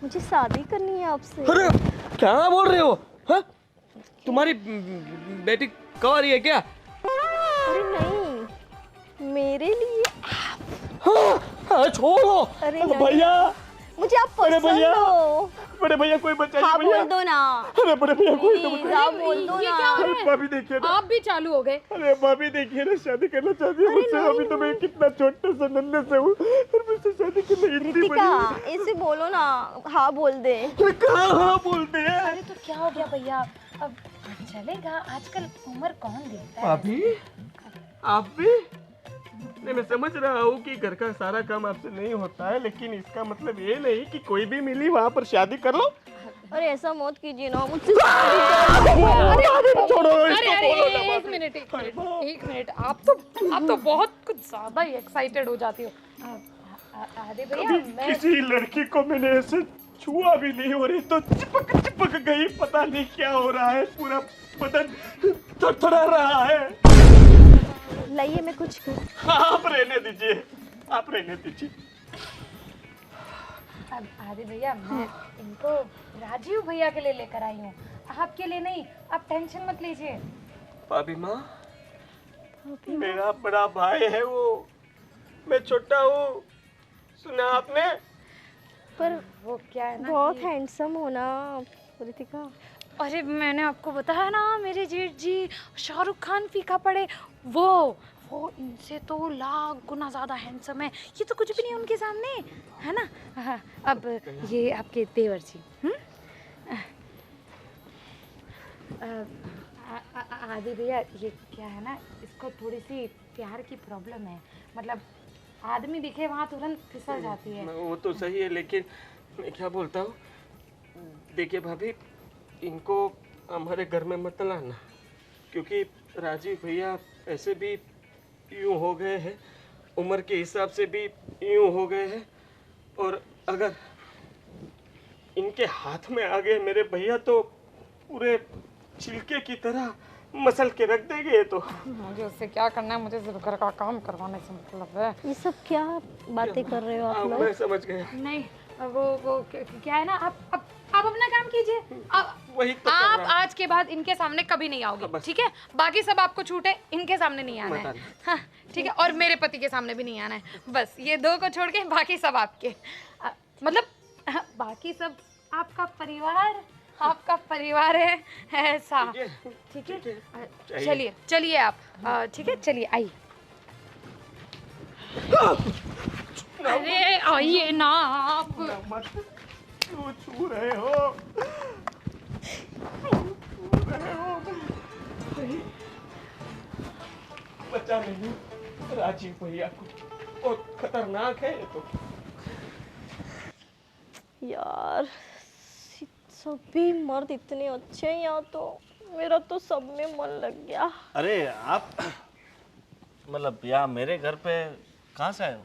मुझे शादी करनी है आपसे। अरे क्या बोल रहे हो? हाँ? तुम्हारी बेटी कंवारी है क्या? अरे नहीं, मेरे लिए। हाँ, छोड़ो। अरे नहीं। भैया, मुझे आप अरे पसंद भैया, हो। बड़े भैया कोई बचाइए हाँ भैया। बोल दो ना। अरे बड़े भैया कोई तो प्लीज आप बोल दो ये ना। क्या हो रहा अरे है? भाभी देखिए ना, आप भी चालू हो गए। अरे भाभी देखिए ना, शादी करना चाहती है मुझसे। अभी तो मैं कितना छोटे से नन्हे से हूँ और मुझसे शादी करना इतनी रितिका बड़ी। ऐसे बोलो ना, हाँ बोल दे। अरे कहाँ हाँ बोलते हैं? अरे तो क्या हो गया भैया, अब चलेगा, आजकल उम्र कौन देखता है। भाभी आप भी? नहीं, मैं समझ रहा हूँ कि घर का सारा काम आपसे नहीं होता है, लेकिन इसका मतलब ये नहीं कि कोई भी मिली वहाँ पर शादी कर लो। अरे ऐसा मत कीजिए ना, मुझसे शादी कर। अरे छोड़ो अरे इसको, अरे बोलो ना एक मिनट एक मिनट, आप तो बहुत कुछ ज्यादा ही एक्साइटेड हो जाती हो। आदि भैया कभी मैं किसी लड़की को मैंने ऐसे छुआ भी नहीं, हो रही तो चिपक गई। पता नहीं क्या हो रहा है, पूरा बदन थरथरा रहा है। लाइए मैं कुछ आप रहने दीजिए, आप रहने दीजिए। अब आदि भैया मैं इनको राजीव भैया के लिए लेकर आई हूँ, आपके लिए नहीं, आप टेंशन मत लीजिए। भाभी माँ, मेरा बड़ा भाई है वो, मैं छोटा हूँ। सुना आपने? पर वो क्या है ना बहुत हैंडसम हो ना रितिका। अरे मैंने आपको बताया ना, मेरे जेठ जी शाहरुख खान फीका पड़े, वो इनसे तो लाख गुना ज़्यादा हैंडसम है। ये तो कुछ भी नहीं उनके सामने, है ना। हाँ, अब ये आपके देवर जी। आदि भैया ये क्या है ना, इसको थोड़ी सी प्यार की प्रॉब्लम है, मतलब आदमी दिखे वहाँ तुरंत फिसल जाती है। वो तो सही है, लेकिन मैं क्या बोलता हूँ, देखिए भाभी, इनको हमारे घर में मत लाना, क्योंकि राजीव भैया ऐसे भी यूं हो गए हैं, उम्र के हिसाब से भी यूं हो गए हैं, और अगर इनके हाथ में आ गए मेरे भैया तो पूरे छिलके की तरह मसल के रख देंगे। तो मुझे उससे क्या करना है, मुझे सिर्फ घर का काम करवाने से मतलब है। ये सब क्या बातें कर रहे हो आप लोग। मैं समझ गया। नहीं वो क्या है ना, आप अपना काम कीजिए। वही तो आप आज के बाद इनके सामने कभी नहीं आओगे, ठीक है? बाकी सब आपको छूट है, इनके सामने नहीं आना है। हाँ, ठीक है? और मेरे पति के सामने भी नहीं आना है। बस ये दो को छोड़ के बाकी सब आपके, मतलब बाकी सब आपका परिवार है, ऐसा। ठीक है, चलिए आप, ठीक है, चलिए आइए। अरे आइए ना आप। क्यों छू रहे हो? बचा नहीं राजीव भैया को, बहुत खतरनाक है ये तो। यार सभी मर्द इतने अच्छे हैं यहाँ, तो मेरा तो सब में मन लग गया। अरे आप मतलब यहाँ मेरे घर पे कहाँ से आए हो?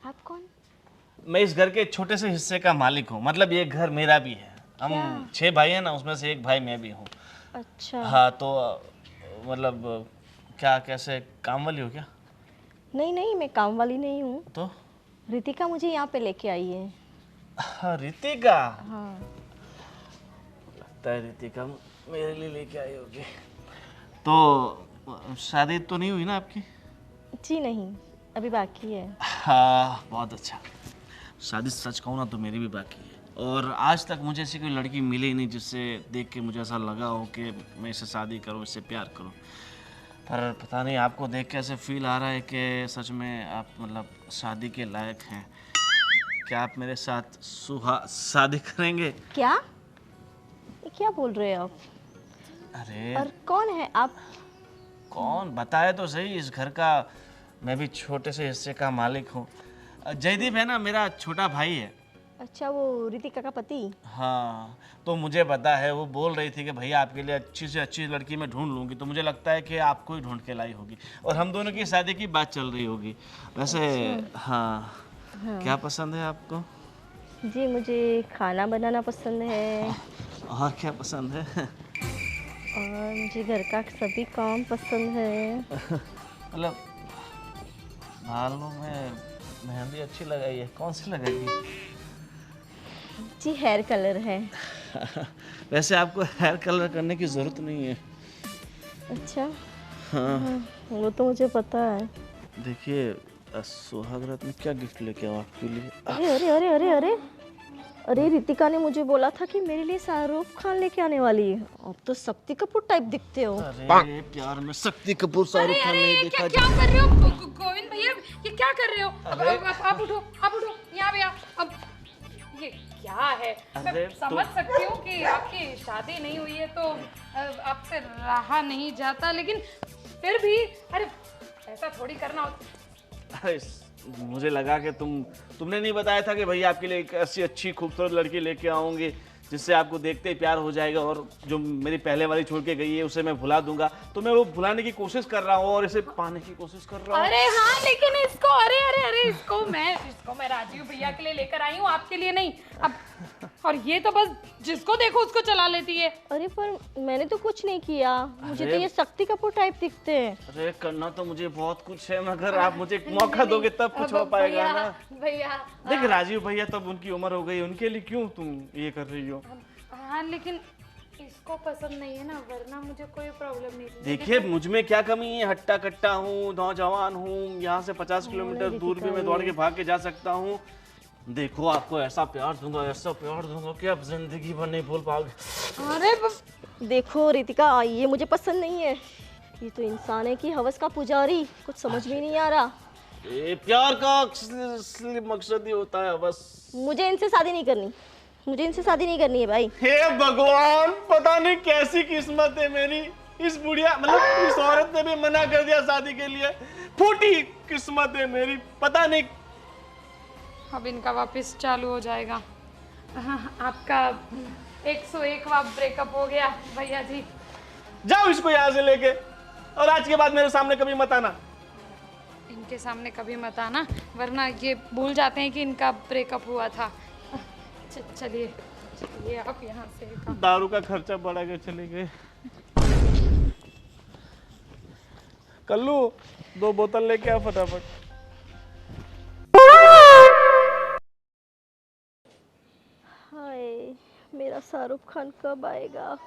आप कौन? मैं इस घर के छोटे से हिस्से का मालिक हूँ, मतलब ये घर मेरा भी है। हम 6 भाई हैं ना, उसमें से एक भाई मैं भी हूँ। अच्छा। हाँ, तो मतलब क्या, कैसे, काम वाली हो क्या? नहीं मैं काम वाली नहीं हूँ। तो रितिका मुझे यहाँ पे लेके आई है। हाँ, रितिका। हाँ। लगता है रितिका मेरे लिए लेके आई होगी। तो शादी तो नहीं हुई ना आपकी? जी नहीं, अभी बाकी है। हाँ, बहुत अच्छा। शादी सच कहूँ ना तो मेरी भी बाकी है, और आज तक मुझे ऐसी कोई लड़की मिली ही नहीं जिससे देख के मुझे ऐसा लगा हो कि मैं इससे शादी करूँ, इससे प्यार करूँ। पर पता नहीं, आपको देख के ऐसे फील आ रहा है कि सच में आप मतलब शादी के लायक हैं। क्या आप मेरे साथ शादी करेंगे? क्या? ये क्या बोल रहे हो आप? अरे और कौन है आप? कौन बताए तो सही, इस घर का मैं भी छोटे से हिस्से का मालिक हूँ। जयदीप है ना, मेरा छोटा भाई है। अच्छा, वो रितिका का पति? हाँ, तो मुझे पता है, वो बोल रही थी कि भैया आपके लिए अच्छी से अच्छी लड़की मैं ढूंढ लूँगी, तो मुझे लगता है कि आपको ही ढूंढ के लाई होगी और हम दोनों की शादी की बात चल रही होगी। वैसे हाँ, क्या पसंद है आपको? जी, मुझे खाना बनाना पसंद है और क्या पसंद है? और मुझे घर का सभी काम पसंद है। मतलब बालों में मेहंदी अच्छी लगाई है, कौन सी लगाई? जी, हेयर कलर है। वैसे आपको हेयर कलर करने की ज़रूरत नहीं है। अच्छा। हाँ, वो तो मुझे पता है। देखिए, सुहाग रात में क्या गिफ्ट लेके आओ आपके लिए? अरे अरे अरे अरे अरे अरे, रितिका ने मुझे बोला था कि मेरे लिए शाहरुख खान लेके आने वाली है। अब तो शक्ति कपूर टाइप दिखते हो। अरे प्यार में शक्ति कपूर शाहरुख खान नहीं देखा। क्या कर रहे हो गोविंद भैया, ये क्या कर रहे हो? आप उठो, आप उठो, यहाँ भैया। अब ये क्या है? मैं समझ सकती हूँ कि आपकी शादी नहीं हुई है तो आपसे रहा नहीं जाता, लेकिन फिर भी अरे ऐसा थोड़ी करना होता। अरे मुझे लगा कि तुमने नहीं बताया था कि भैया आपके लिए एक ऐसी अच्छी खूबसूरत लड़की लेके आऊंगी जिससे आपको देखते ही प्यार हो जाएगा और जो मेरी पहले वाली छोड़ के गई है उसे मैं भुला दूंगा। तो मैं वो भुलाने की कोशिश कर रहा हूँ और इसे पाने की कोशिश कर रहा हूँ। अरे हाँ, लेकिन इसको अरे इसको मैं राजीव भैया के लिए लेकर आई हूँ, आपके लिए नहीं। अब और ये तो बस जिसको देखो उसको चला लेती है। अरे पर मैंने तो कुछ नहीं किया, मुझे तो ये शक्ति कपूर टाइप दिखते हैं। अरे करना तो मुझे बहुत कुछ है, मगर आप मुझे एक मौका दोगे तब कुछ हो पाएगा ना। भैया देख राजीव भैया तब उनकी उम्र हो गई, उनके लिए क्यों तुम ये कर रही हो? हाँ, लेकिन इसको पसंद नहीं है ना, वरना मुझे कोई प्रॉब्लम नहीं थी। देखिए मुझ में क्या कमी है, हट्टा कट्टा हूँ, नौजवान हूँ, यहाँ से 50 किलोमीटर दूर भी मैं दौड़ के भाग के जा सकता हूँ। देखो आपको ऐसा प्यार दूंगा कि आप जिंदगी भर नहीं भूल पाओगे। अरे देखो रितिका, ये मुझे पसंद नहीं है। ये तो इंसान है कि हवस का पुजारी, कुछ समझ में नहीं आ रहा। ये प्यार का असली मकसद ही होता है बस। मुझे इनसे शादी नहीं करनी, मुझे इनसे शादी नहीं करनी है भाई। हे भगवान, पता नहीं कैसी किस्मत है मेरी। इस बुढ़िया मतलब इस औरत ने भी मना कर दिया शादी के लिए। फूटी किस्मत है मेरी, पता नहीं। अब इनका वापस चालू हो जाएगा। आपका 101वां ब्रेकअप हो गया भैया जी। जाओ इसको यहाँ से लेके, और आज के बाद मेरे सामने कभी मत आना। इनके सामने कभी मत आना, वरना ये भूल जाते हैं कि इनका ब्रेकअप हुआ था। चलिए आप यहाँ से। दारू का खर्चा बढ़ा के चले गए। कल्लू 2 बोतल लेके आ फटाफट। हाय, मेरा शाहरुख खान कब आएगा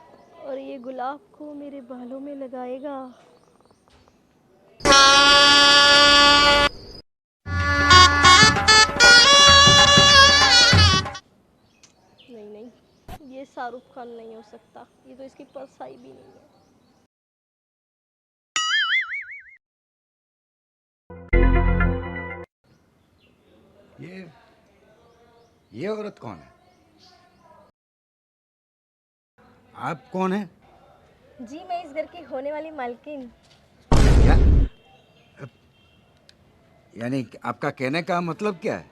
और ये गुलाब को मेरे बालों में लगाएगा? नहीं, ये शाहरुख खान नहीं हो सकता, ये तो इसकी परछाई भी नहीं है। ये औरत कौन है? आप कौन है? जी, मैं इस घर की होने वाली मालकिन। क्या? यानी आपका कहने का मतलब क्या है?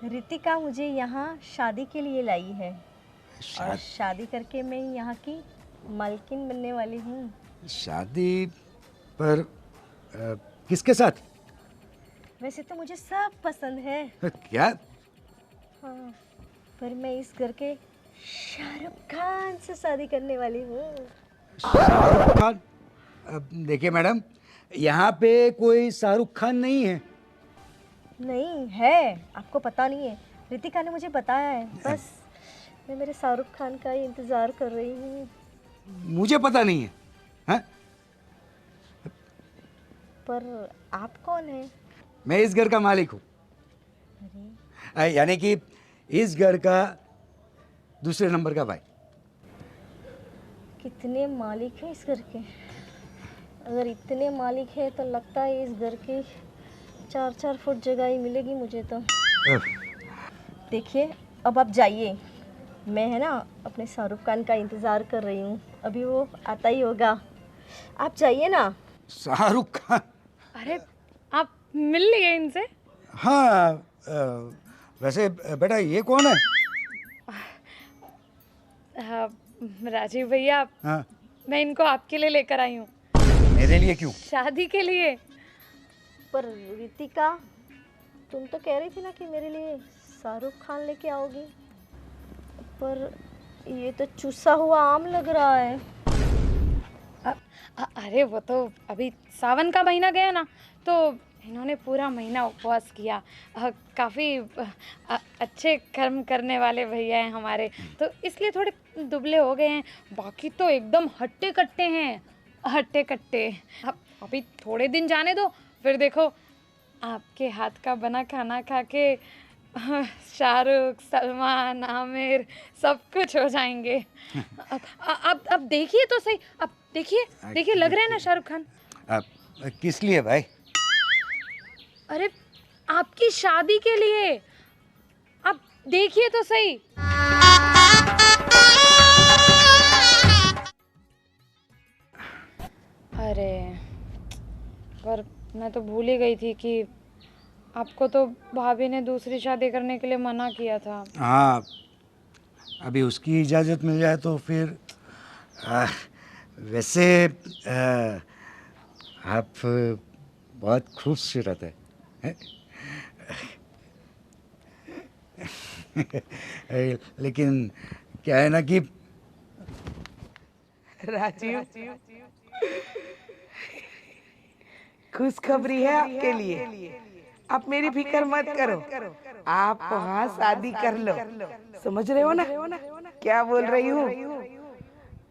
रितिका मुझे यहाँ शादी के लिए लाई है और शादी करके मैं यहाँ की मालकिन बनने वाली हूँ। शादी पर किसके साथ? वैसे तो मुझे सब पसंद है। क्या? हाँ, पर मैं इस घर के शाहरुख खान से शादी करने वाली हूँ। शाहरुख खान? देखिए मैडम, यहाँ पे कोई शाहरुख खान नहीं है। नहीं है, आपको पता नहीं है, रितिका ने मुझे बताया है। बस मैं मेरे शाहरुख खान का ही इंतजार कर रही हूँ। मुझे पता नहीं है। हाँ? पर आप कौन हैं? मैं इस घर का मालिक हूँ, यानी कि इस घर का दूसरे नंबर का भाई। कितने मालिक हैं इस घर के? अगर इतने मालिक हैं तो लगता है इस घर की 4-4 फुट जगह ही मिलेगी मुझे तो। देखिए, अब आप जाइए, मैं है ना अपने शाहरुख खान का इंतज़ार कर रही हूँ, अभी वो आता ही होगा। आप जाइए ना। शाहरुख खान? अरे आप मिल लिए इनसे? हाँ, वैसे बेटा ये कौन है? हाँ, राजीव भैया, हाँ, मैं इनको आपके लिए लेकर आई हूँ। मेरे लिए क्यों? शादी के लिए। पर रितिका, तुम तो कह रही थी ना कि मेरे लिए शाहरुख खान लेके आओगी, पर ये तो चुसा हुआ आम लग रहा है। अरे वो तो अभी सावन का महीना गया ना, तो इन्होंने पूरा महीना उपवास किया। काफ़ी अच्छे कर्म करने वाले भैया हैं हमारे, तो इसलिए थोड़े दुबले हो गए हैं। बाकी तो एकदम हट्टे कट्टे हैं, हट्टे कट्टे। अब अभी थोड़े दिन जाने दो, फिर देखो आपके हाथ का बना खाना खा के शाहरुख, सलमान, आमिर सब कुछ हो जाएंगे। अब देखिए तो सही, अब देखिए लग रहा है ना शाहरुख खान। किस लिए भाई? अरे आपकी शादी के लिए, अब देखिए तो सही। अरे पर मैं तो भूल ही गई थी कि आपको तो भाभी ने दूसरी शादी करने के लिए मना किया था। हाँ, अभी उसकी इजाज़त मिल जाए तो फिर वैसे आप बहुत खूबसूरत है। लेकिन क्या है ना कि राजीव, खुशखबरी है आपके लिए। आप मेरी फिक्र मत करो, आप वहाँ शादी कर लो। समझ रहे हो ना क्या बोल रही हूँ?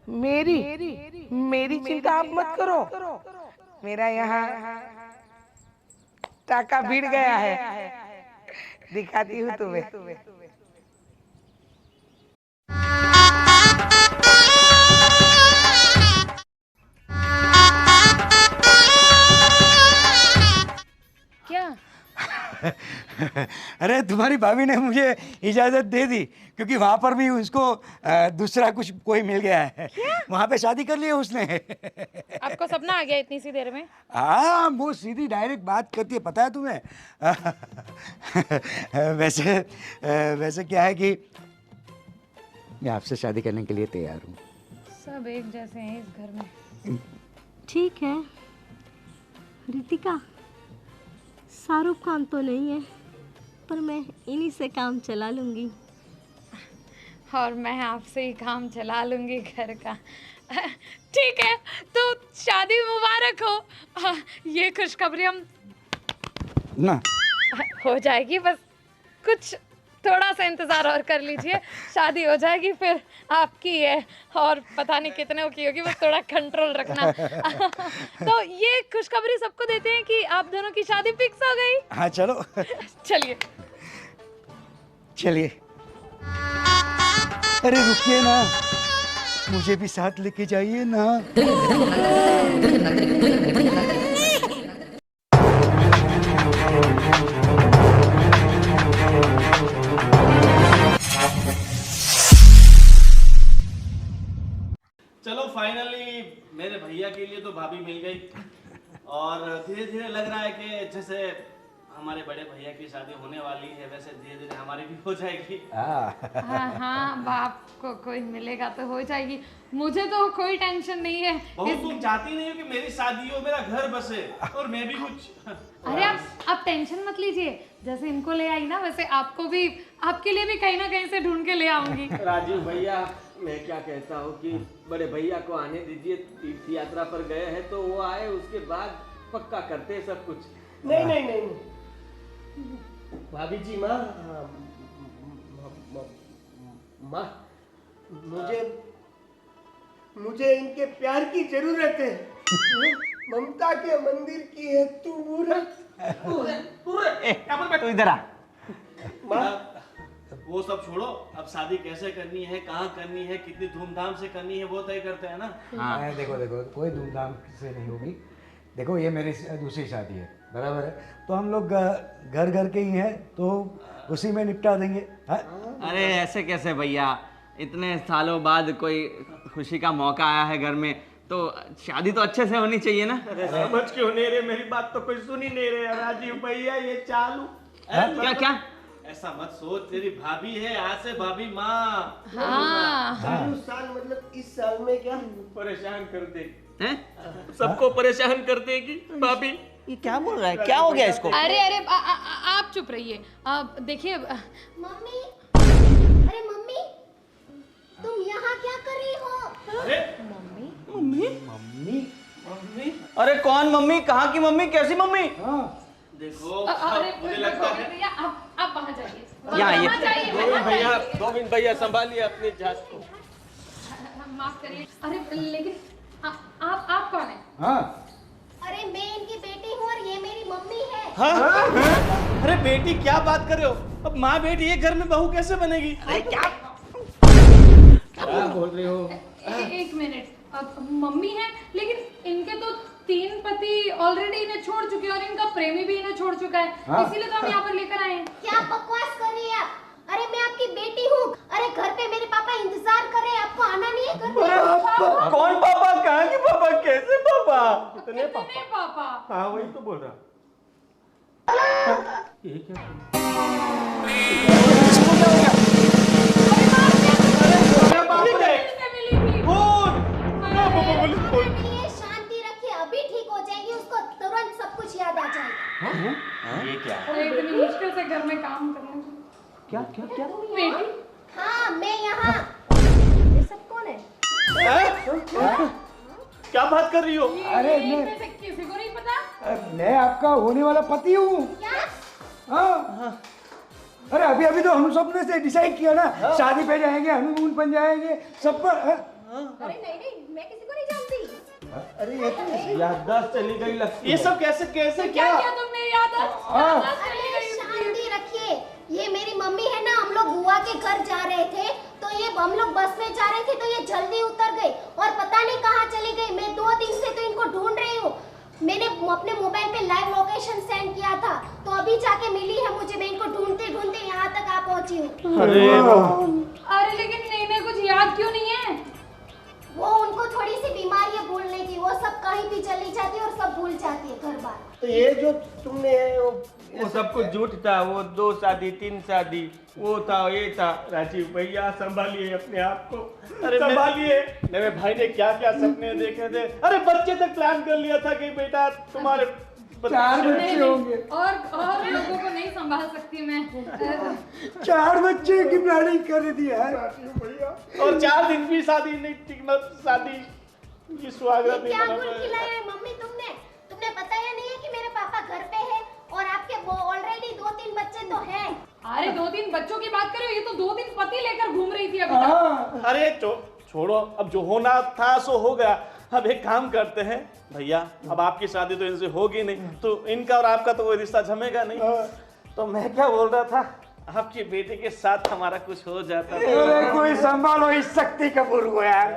मेरी चिंता आप मत करो। मेरा यहाँ टाका भिड़ गया है, दिखाती हूँ तुम्हें। क्या? अरे तुम्हारी भाभी ने मुझे इजाज़त दे दी, क्योंकि वहाँ पर भी उसको दूसरा कुछ कोई मिल गया है। वहाँ पे शादी कर लिया उसने। आपको सपना आ गया इतनी सी देर में? हाँ, वो सीधी डायरेक्ट बात करती है, पता है तुम्हें? वैसे क्या है कि मैं आपसे शादी करने के लिए तैयार हूँ। सब एक जैसे हैं इस घर में। ठीक है रितिका, शाहरुख खान तो नहीं है, पर मैं इन्हीं से काम चला लूँगी। और मैं आपसे ही काम चला लूँगी घर का। ठीक है, तो शादी मुबारक हो। ये खुशखबरी हम ना हो जाएगी, बस कुछ थोड़ा सा इंतज़ार और कर लीजिए, शादी हो जाएगी, फिर आपकी है और पता नहीं कितने की होगी, बस थोड़ा कंट्रोल रखना। तो ये खुशखबरी सबको देते हैं कि आप दोनों की शादी फिक्स हो गई। हाँ चलो। चलिए। अरे रुकिए ना, मुझे भी साथ लेके जाइए ना। चलो फाइनली मेरे भैया के लिए तो भाभी मिल गई, और धीरे धीरे लग रहा है कि जैसे हमारे बड़े भैया की शादी होने वाली है, वैसे धीरे धीरे हमारी भी हो जाएगी। हाँ, बाप को कोई मिलेगा तो हो जाएगी। मुझे तो कोई टेंशन नहीं है। बहुत तुम चाहती नहीं हो कि मेरी शादी हो, मेरा घर बसे और मैं भी कुछ। अरे आप टेंशन मत लीजिए, जैसे इनको ले आई ना वैसे आपको भी, आपके लिए भी कहीं ना कहीं से ढूंढ के ले आऊंगी। राजीव भैया, मैं क्या कहता हूँ कि बड़े भैया को आने दीजिए, तीर्थ यात्रा पर गए हैं तो वो आए, उसके बाद पक्का करते हैं सब कुछ। नहीं, भाभी जी, माँ, मुझे इनके प्यार की जरूरत है। ममता के मंदिर की है तू मूरत। तू इधर आ। वो सब छोड़ो, अब शादी कैसे करनी है, कहाँ करनी है, कितनी धूमधाम से करनी है, वो तय करते हैं ना। हाँ देखो कोई धूमधाम से नहीं होगी। देखो ये मेरी दूसरी शादी है, बराबर है, तो हम लोग घर के ही हैं, तो उसी में निपटा देंगे। अरे ऐसे कैसे भैया, इतने सालों बाद कोई खुशी का मौका आया है घर में, तो शादी तो अच्छे से होनी चाहिए ना। समझ क्यों नहीं रहे, मेरी बात तो कोई सुन ही नहीं रहे। राजीव भैया ये चालू क्या ऐसा मत सोच, तेरी भाभी है, आज से भाभी माँ। हाँ चालू साल मतलब इस साल में क्या परेशान कर दे, हैं? सबको परेशान कर देगी भाभी। ये क्या बोल रहा है, क्या हो गया इसको? अरे अरे आप चुप रहिए। देखिए मम्मी, अरे मम्मी, तुम यहाँ क्या कर रही हो? अरे मम्मी? अरे कौन मम्मी, कहाँ की मम्मी, कैसी मम्मी? देखो, अरे मुझे लगता है भैया आप वहाँ जाइए, यहाँ आइए। वहाँ जाइए, वहाँ भैया, जाइए। गोविंद भैया संभालिए अपनी जात को। माफ करिए। अरे लेकिन आप कौन है? हाँ अरे मैं इनकी बेटी हूँ और ये मेरी मम्मी है। हाँ? अरे बेटी क्या बात कर रहे हो? अब माँ बेटी एक घर में बहू कैसे बनेगी? अरे क्या बोल रहे हो? एक मिनट, अब मम्मी है लेकिन इनके तो 3 पति ऑलरेडी इन्हें छोड़ चुके हैं और इनका प्रेमी भी इन्हें छोड़ चुका है। हाँ? इसीलिए तो हम यहाँ पर लेकर आए हैं। क्या बकवास कर रही है आप? अरे मैं आपकी बेटी हूँ। अरे घर पे मेरे पापा इंतजार कर रहे हैं, आपको आना नहीं है घर पे? कौन पापा, कहाँ की पापा, कैसे पापा? इतने कितने पापा? हाँ वही तो बोल रहा। ये क्या? किससे मिली थी? ये शांति रखिए, अभी ठीक हो जाएगी, उसको तुरंत सब कुछ याद आ जाएगा। ये क्या? अरे इतनी मुश्किल से घर में काम करना। क्या क्या क्या? बेटी हाँ मैं यहाँ। ये सब कौन है? क्या बात कर रही हो? अरे ये मैं इनमें से किसी को नहीं पता? मैं आपका होने वाला पति हूँ। क्या? हाँ अरे अभी अभी तो हम सब ने से डिसाइड किया ना, शादी पे जाएंगे, हनीमून पर जाएंगे, सब पर। अरे नहीं, मैं किसी को नहीं जानती। अरे ये तो याददाश्त चली गई लगती ये सब कैसे कैसे क्या क्या? किया तुमने? याद अरे शांति रखिए, ये मेरी मम्मी है ना। हम लोग बुआ के घर जा रहे थे तो ये हम लोग बस में जा रहे थे तो ये जल्दी उतर गई और पता नहीं कहाँ चली गई। मैं 2 दिन से तो इनको ढूंढ रही हूँ। मैंने अपने मोबाइल पे लाइव लोकेशन सेंड किया था तो अभी जाके मिली है मुझे। मैं इनको ढूंढते ढूंढते यहाँ तक आ पहुंची हूँ। अरे लेकिन इन्हें कुछ याद क्यों नहीं है? वो उनको थोड़ी सी बीमारी है भूलने की, वो सब कहीं भी चली जाती है और सब भूल जाती है घर बार। तो ये जो तुमने वो सब कुछ झूठ था। वो 2 शादी 3 शादी, वो था ये था। राजीव भैया संभालिए अपने आप को, अरे संभालिए। मेरे भाई ने क्या क्या सपने देखे थे। अरे बच्चे तक प्लान कर लिया था कि बेटा तुम्हारे 4 बच्चे होंगे। और लोगों को नहीं संभाल सकती मैं। 4 बच्चे की प्लानिंग कर दी यार। और 4 दिन भी शादी नहीं टिकना, शादी की सुहागरात नहीं क्या मना गुल पाए। खिलाया है मम्मी तुमने बताया नहीं है कि मेरे पापा घर पे है और आपके वो ऑलरेडी 2-3 बच्चे तो हैं। अरे 2-3 बच्चों की बात कर रहे हो? ये तो 2-3 पति लेकर घूम रही थी अभी तक। अरे छोड़ो, अब जो होना था सो हो गया। अब एक काम करते हैं भैया, अब आपकी शादी तो इनसे होगी नहीं तो इनका और आपका तो कोई रिश्ता जमेगा नहीं। तो मैं क्या बोल रहा था, आपकी बेटी के साथ हमारा कुछ हो जाता। अरे कोई संभालो इस शक्ति कपूर को यार।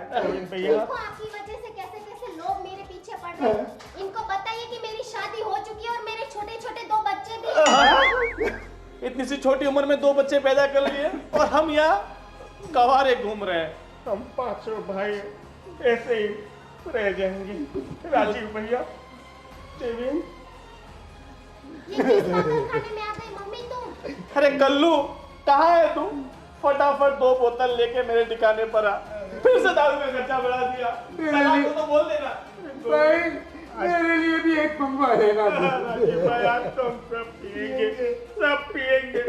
भैया देखो आपकी वजह से कैसे लोग मेरे पीछे पड़ रहे हैं। इनको बताइए कि मेरी शादी हो चुकी है और मेरे छोटे-छोटे 2 बच्चे भी हैं। इतनी सी छोटी उम्र में 2 बच्चे पैदा कर लिए और हम यहाँ कवारे घूम रहे हैं। हम 5 भाई ऐसे ही रह जाएंगे। राजीव भैया, देवेन, ये किस पागल खाने में आ गई मम्मी तुम? अरे कल्लू कहाँ है तू? फटाफट 2 बोतल लेके मेरे ठिकाने पर आ। फिर से दारू का खर्चा बढ़ा दिया। सलाम तो बोल देना। भाई मेरे लिए भी एक पंगा है ना। राजीव भाई आज तो हम सब पिएंगे, सब पिएंगे।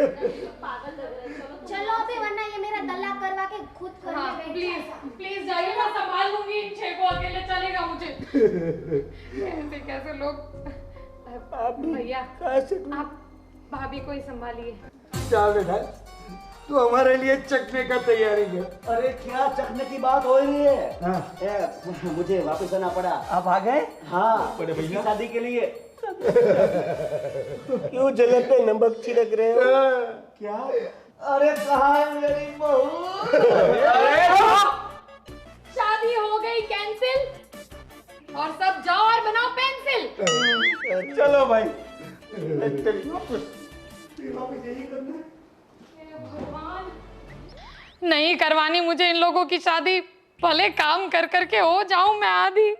चलो अभी वरना ये मेरा तलाक करवा के खुद करने हाँ, बैठ प्लीज जाएगा। प्लीज जाइए, मैं संभाल लूंगी इन 6 को, अकेले चलेगा मुझे। कैसे कैसे लोग। भैया आप भाभी को ही संभालिए। चल बेटा तू हमारे लिए चखने का तैयारी है। अरे क्या चखने की बात हो रही है? हाँ। मुझे वापस आना पड़ा। आप आ गए? हाँ, इसकी शादी के लिए। क्यों जगह पे नमक छिड़क रहे हो? क्या? अरे कहाँ है मेरी बहू? शादी हो गई कैंसिल और सब जाओ और बनाओ पेंसिल। चलो भाई। नहीं करवानी मुझे इन लोगों की शादी, भले काम कर करके हो जाऊं मैं आधी।